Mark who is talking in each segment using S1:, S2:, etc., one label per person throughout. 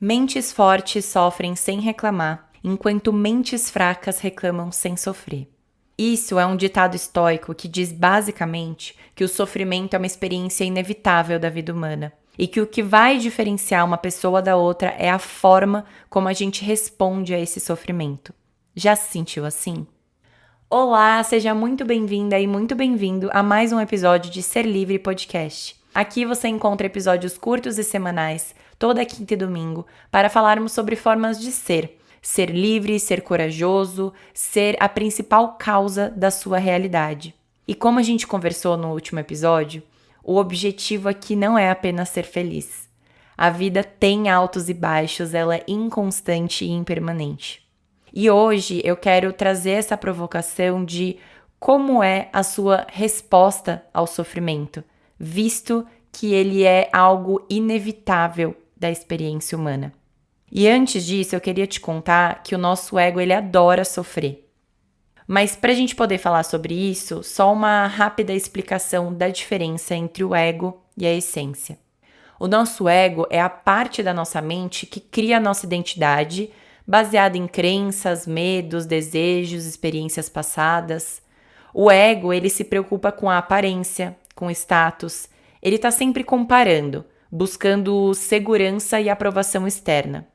S1: Mentes fortes sofrem sem reclamar, enquanto mentes fracas reclamam sem sofrer. Isso é um ditado estoico que diz basicamente que o sofrimento é uma experiência inevitável da vida humana e que o que vai diferenciar uma pessoa da outra é a forma como a gente responde a esse sofrimento. Já se sentiu assim? Olá, seja muito bem-vinda e muito bem-vindo a mais um episódio de Ser Livre Podcast. Aqui você encontra episódios curtos e semanais, toda quinta e domingo, para falarmos sobre formas de ser livre, ser corajoso, ser a principal causa da sua realidade. E como a gente conversou no último episódio, o objetivo aqui não é apenas ser feliz. A vida tem altos e baixos, ela é inconstante e impermanente. E hoje eu quero trazer essa provocação de como é a sua resposta ao sofrimento, visto que ele é algo inevitável da experiência humana. E antes disso, eu queria te contar que o nosso ego ele adora sofrer. Mas para a gente poder falar sobre isso, só uma rápida explicação da diferença entre o ego e a essência. O nosso ego é a parte da nossa mente que cria a nossa identidade, baseada em crenças, medos, desejos, experiências passadas. O ego, ele se preocupa com a aparência, com o status. Ele está sempre comparando, buscando segurança e aprovação externa.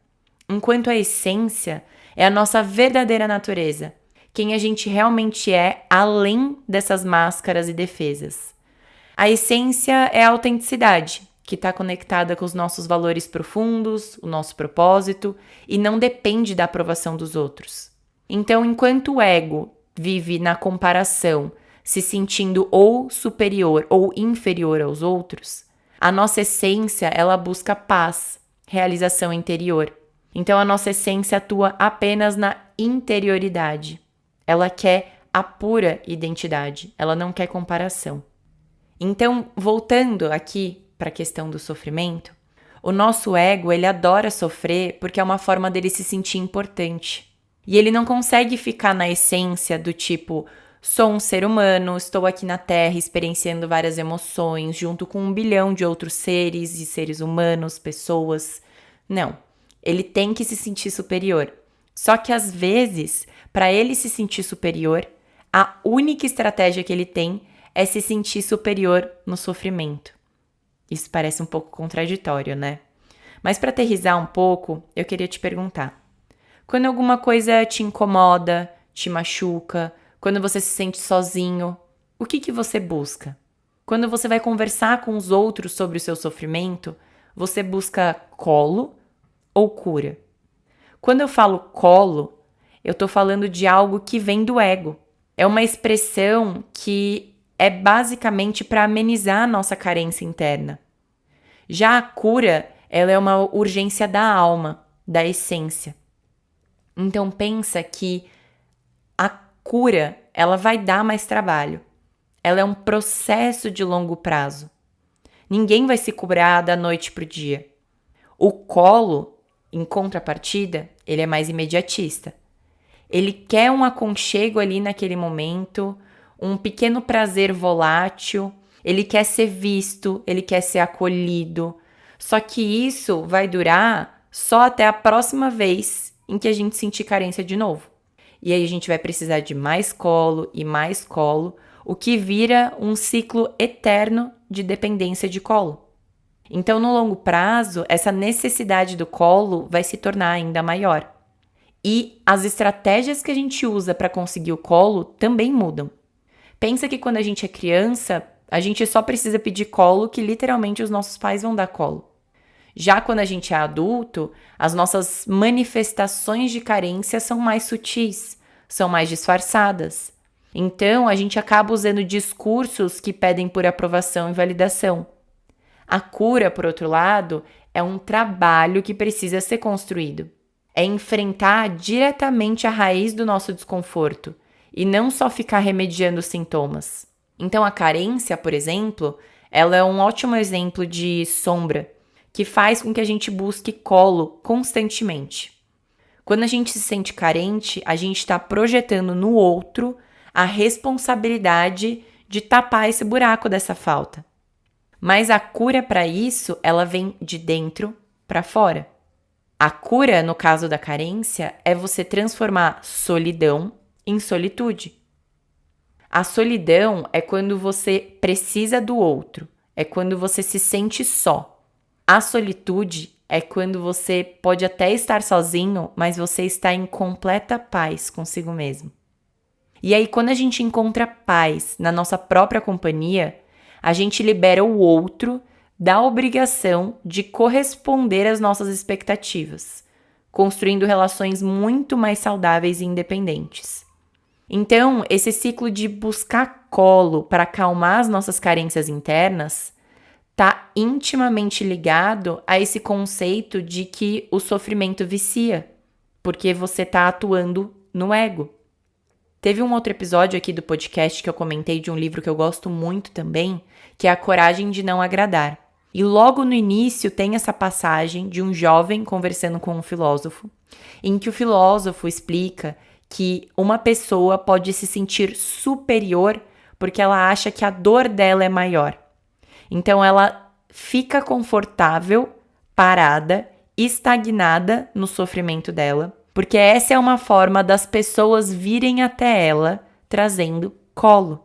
S1: Enquanto a essência é a nossa verdadeira natureza, quem a gente realmente é além dessas máscaras e defesas. A essência é a autenticidade, que está conectada com os nossos valores profundos, o nosso propósito, e não depende da aprovação dos outros. Então, enquanto o ego vive na comparação, se sentindo ou superior ou inferior aos outros, a nossa essência, ela busca paz, realização interior. Então, a nossa essência atua apenas na interioridade. Ela quer a pura identidade, ela não quer comparação. Então, voltando aqui para a questão do sofrimento, o nosso ego, ele adora sofrer porque é uma forma dele se sentir importante. E ele não consegue ficar na essência do tipo, sou um ser humano, estou aqui na Terra experienciando várias emoções, junto com 1 bilhão de outros seres e seres humanos, pessoas. Não, ele tem que se sentir superior. Só que às vezes, para ele se sentir superior, a única estratégia que ele tem é se sentir superior no sofrimento. Isso parece um pouco contraditório, né? Mas para aterrissar um pouco, eu queria te perguntar. Quando alguma coisa te incomoda, te machuca, quando você se sente sozinho, o que você busca? Quando você vai conversar com os outros sobre o seu sofrimento, você busca colo ou cura? Quando eu falo colo, eu tô falando de algo que vem do ego. É uma expressão que é basicamente para amenizar a nossa carência interna. Já a cura, ela é uma urgência da alma, da essência. Então pensa que a cura, ela vai dar mais trabalho. Ela é um processo de longo prazo. Ninguém vai se curar da noite pro dia. O colo, em contrapartida, ele é mais imediatista. Ele quer um aconchego ali naquele momento, um pequeno prazer volátil, ele quer ser visto, ele quer ser acolhido. Só que isso vai durar só até a próxima vez em que a gente sentir carência de novo. E aí a gente vai precisar de mais colo e mais colo, o que vira um ciclo eterno de dependência de colo. Então, no longo prazo, essa necessidade do colo vai se tornar ainda maior. E as estratégias que a gente usa para conseguir o colo também mudam. Pensa que quando a gente é criança, a gente só precisa pedir colo que literalmente os nossos pais vão dar colo. Já quando a gente é adulto, as nossas manifestações de carência são mais sutis, são mais disfarçadas. Então, a gente acaba usando discursos que pedem por aprovação e validação. A cura, por outro lado, é um trabalho que precisa ser construído. É enfrentar diretamente a raiz do nosso desconforto e não só ficar remediando os sintomas. Então, a carência, por exemplo, ela é um ótimo exemplo de sombra, que faz com que a gente busque colo constantemente. Quando a gente se sente carente, a gente está projetando no outro a responsabilidade de tapar esse buraco dessa falta. Mas a cura para isso, ela vem de dentro para fora. A cura, no caso da carência, é você transformar solidão em solitude. A solidão é quando você precisa do outro, é quando você se sente só. A solitude é quando você pode até estar sozinho, mas você está em completa paz consigo mesmo. E aí, quando a gente encontra paz na nossa própria companhia, a gente libera o outro da obrigação de corresponder às nossas expectativas, construindo relações muito mais saudáveis e independentes. Então, esse ciclo de buscar colo para acalmar as nossas carências internas está intimamente ligado a esse conceito de que o sofrimento vicia, porque você está atuando no ego. Teve um outro episódio aqui do podcast que eu comentei de um livro que eu gosto muito também, que é A Coragem de Não Agradar. E logo no início tem essa passagem de um jovem conversando com um filósofo, em que o filósofo explica que uma pessoa pode se sentir superior porque ela acha que a dor dela é maior. Então ela fica confortável, parada, estagnada no sofrimento dela, porque essa é uma forma das pessoas virem até ela trazendo colo.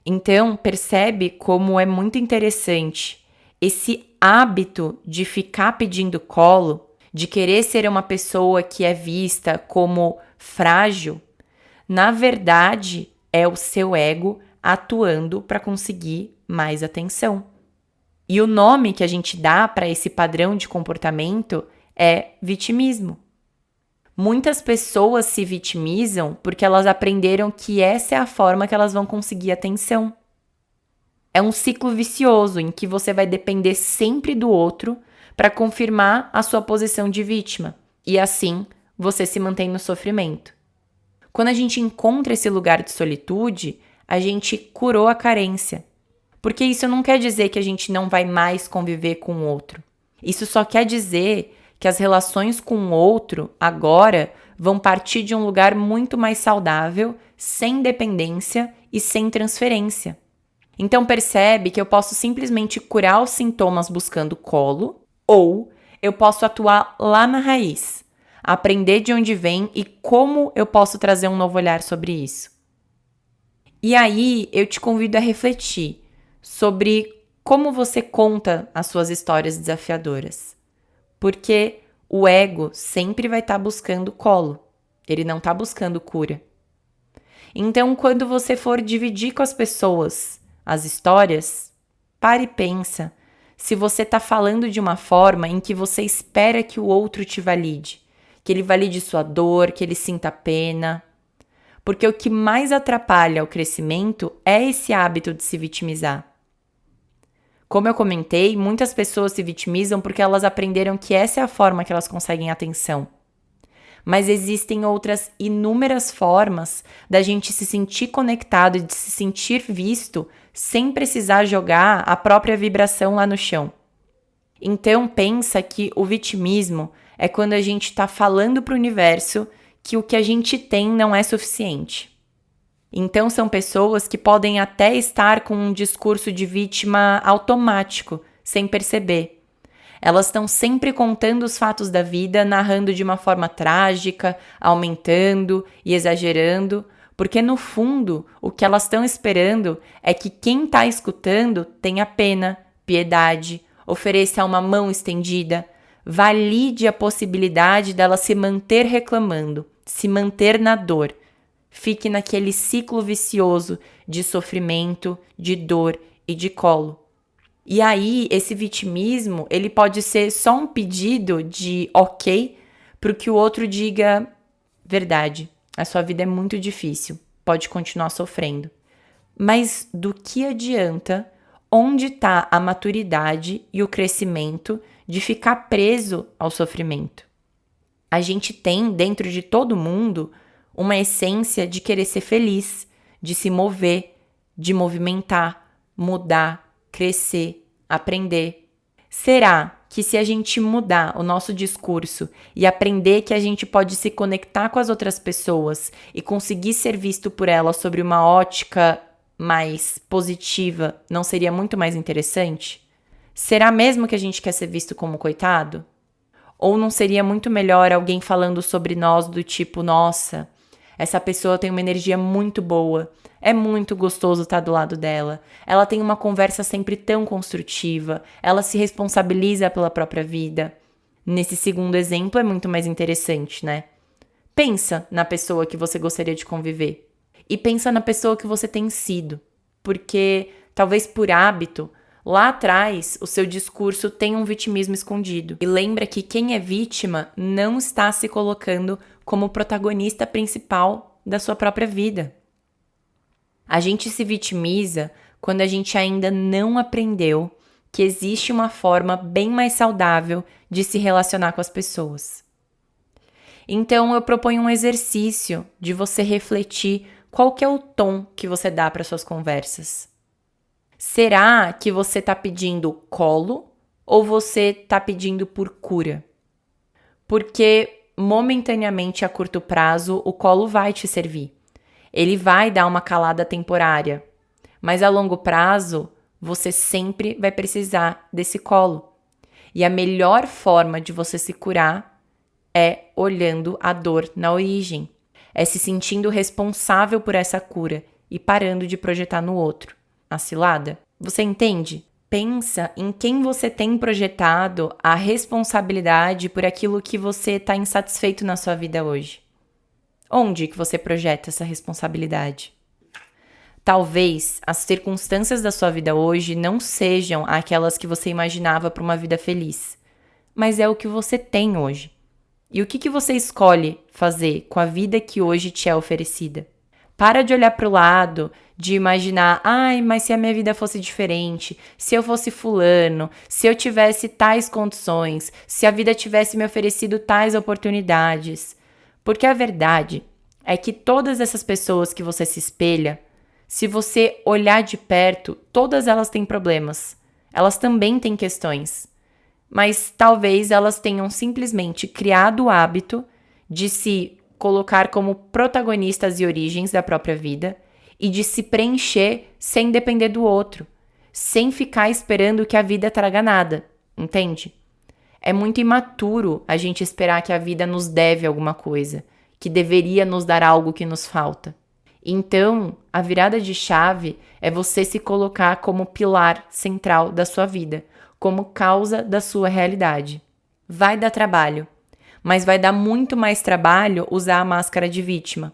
S1: Então percebe como é muito interessante esse hábito de ficar pedindo colo, de querer ser uma pessoa que é vista como frágil, na verdade é o seu ego atuando para conseguir mais atenção. E o nome que a gente dá para esse padrão de comportamento é vitimismo. Muitas pessoas se vitimizam porque elas aprenderam que essa é a forma que elas vão conseguir atenção. É um ciclo vicioso em que você vai depender sempre do outro para confirmar a sua posição de vítima. E assim, você se mantém no sofrimento. Quando a gente encontra esse lugar de solitude, a gente curou a carência. Porque isso não quer dizer que a gente não vai mais conviver com o outro. Isso só quer dizer que as relações com o outro, agora, vão partir de um lugar muito mais saudável, sem dependência e sem transferência. Então percebe que eu posso simplesmente curar os sintomas buscando colo, ou eu posso atuar lá na raiz, aprender de onde vem e como eu posso trazer um novo olhar sobre isso. E aí eu te convido a refletir sobre como você conta as suas histórias desafiadoras. Porque o ego sempre vai estar buscando colo, ele não está buscando cura. Então, quando você for dividir com as pessoas as histórias, pare e pensa se você está falando de uma forma em que você espera que o outro te valide, que ele valide sua dor, que ele sinta pena. Porque o que mais atrapalha o crescimento é esse hábito de se vitimizar. Como eu comentei, muitas pessoas se vitimizam porque elas aprenderam que essa é a forma que elas conseguem atenção. Mas existem outras inúmeras formas da gente se sentir conectado e de se sentir visto sem precisar jogar a própria vibração lá no chão. Então pensa que o vitimismo é quando a gente está falando para o universo que o que a gente tem não é suficiente. Então são pessoas que podem até estar com um discurso de vítima automático, sem perceber. Elas estão sempre contando os fatos da vida, narrando de uma forma trágica, aumentando e exagerando, porque no fundo o que elas estão esperando é que quem está escutando tenha pena, piedade, ofereça uma mão estendida, valide a possibilidade dela se manter reclamando, se manter na dor. Fique naquele ciclo vicioso de sofrimento, de dor e de colo. E aí, esse vitimismo, ele pode ser só um pedido de ok para que o outro diga verdade. A sua vida é muito difícil, pode continuar sofrendo. Mas do que adianta? Onde está a maturidade e o crescimento de ficar preso ao sofrimento? A gente tem dentro de todo mundo uma essência de querer ser feliz, de se mover, de movimentar, mudar, crescer, aprender. Será que se a gente mudar o nosso discurso e aprender que a gente pode se conectar com as outras pessoas e conseguir ser visto por elas sobre uma ótica mais positiva, não seria muito mais interessante? Será mesmo que a gente quer ser visto como coitado? Ou não seria muito melhor alguém falando sobre nós do tipo, nossa, essa pessoa tem uma energia muito boa, é muito gostoso estar do lado dela, ela tem uma conversa sempre tão construtiva, ela se responsabiliza pela própria vida. Nesse segundo exemplo é muito mais interessante, né? Pensa na pessoa que você gostaria de conviver e pensa na pessoa que você tem sido, porque talvez por hábito, lá atrás o seu discurso tem um vitimismo escondido. E lembra que quem é vítima não está se colocando como protagonista principal da sua própria vida. A gente se vitimiza quando a gente ainda não aprendeu que existe uma forma bem mais saudável de se relacionar com as pessoas. Então eu proponho um exercício de você refletir qual que é o tom que você dá para suas conversas. Será que você está pedindo colo ou você está pedindo por cura? Porque momentaneamente a curto prazo o colo vai te servir. Ele vai dar uma calada temporária, mas a longo prazo você sempre vai precisar desse colo. E a melhor forma de você se curar é olhando a dor na origem, é se sentindo responsável por essa cura e parando de projetar no outro a cilada. Você entende? Pensa em quem você tem projetado a responsabilidade por aquilo que você está insatisfeito na sua vida hoje. Onde que você projeta essa responsabilidade? Talvez as circunstâncias da sua vida hoje não sejam aquelas que você imaginava para uma vida feliz, mas é o que você tem hoje. E o que você escolhe fazer com a vida que hoje te é oferecida? Para de olhar para o lado, de imaginar, mas se a minha vida fosse diferente, se eu fosse fulano, se eu tivesse tais condições, se a vida tivesse me oferecido tais oportunidades. Porque a verdade é que todas essas pessoas que você se espelha, se você olhar de perto, todas elas têm problemas. Elas também têm questões. Mas talvez elas tenham simplesmente criado o hábito de se colocar como protagonistas e origens da própria vida e de se preencher sem depender do outro, sem ficar esperando que a vida traga nada, entende? É muito imaturo a gente esperar que a vida nos deve alguma coisa, que deveria nos dar algo que nos falta. Então, a virada de chave é você se colocar como pilar central da sua vida, como causa da sua realidade. Vai dar trabalho, mas vai dar muito mais trabalho usar a máscara de vítima.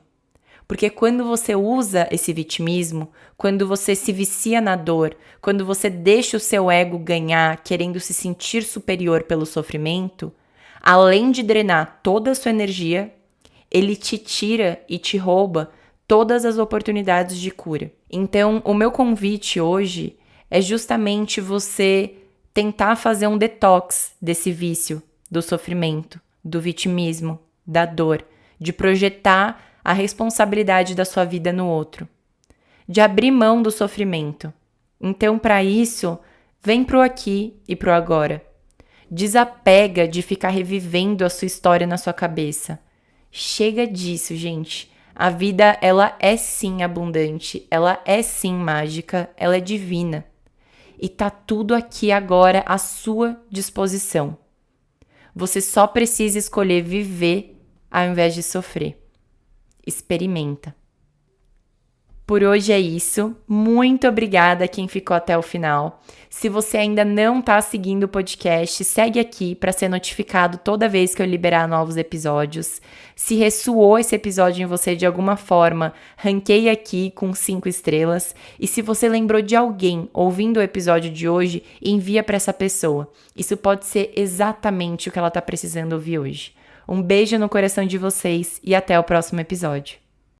S1: Porque quando você usa esse vitimismo, quando você se vicia na dor, quando você deixa o seu ego ganhar, querendo se sentir superior pelo sofrimento, além de drenar toda a sua energia, ele te tira e te rouba todas as oportunidades de cura. Então, o meu convite hoje é justamente você tentar fazer um detox desse vício, do sofrimento, do vitimismo, da dor, de projetar a responsabilidade da sua vida no outro, de abrir mão do sofrimento. Então, para isso, vem pro aqui e pro agora. Desapega de ficar revivendo a sua história na sua cabeça. Chega disso, gente. A vida, ela é sim abundante, ela é sim mágica, ela é divina. E tá tudo aqui agora à sua disposição. Você só precisa escolher viver ao invés de sofrer. Experimenta. Por hoje é isso. Muito obrigada a quem ficou até o final. Se você ainda não está seguindo o podcast, segue aqui para ser notificado toda vez que eu liberar novos episódios. Se ressoou esse episódio em você de alguma forma, ranqueie aqui com 5 estrelas. E se você lembrou de alguém ouvindo o episódio de hoje, envia para essa pessoa. Isso pode ser exatamente o que ela está precisando ouvir hoje. Um beijo no coração de vocês e até o próximo episódio.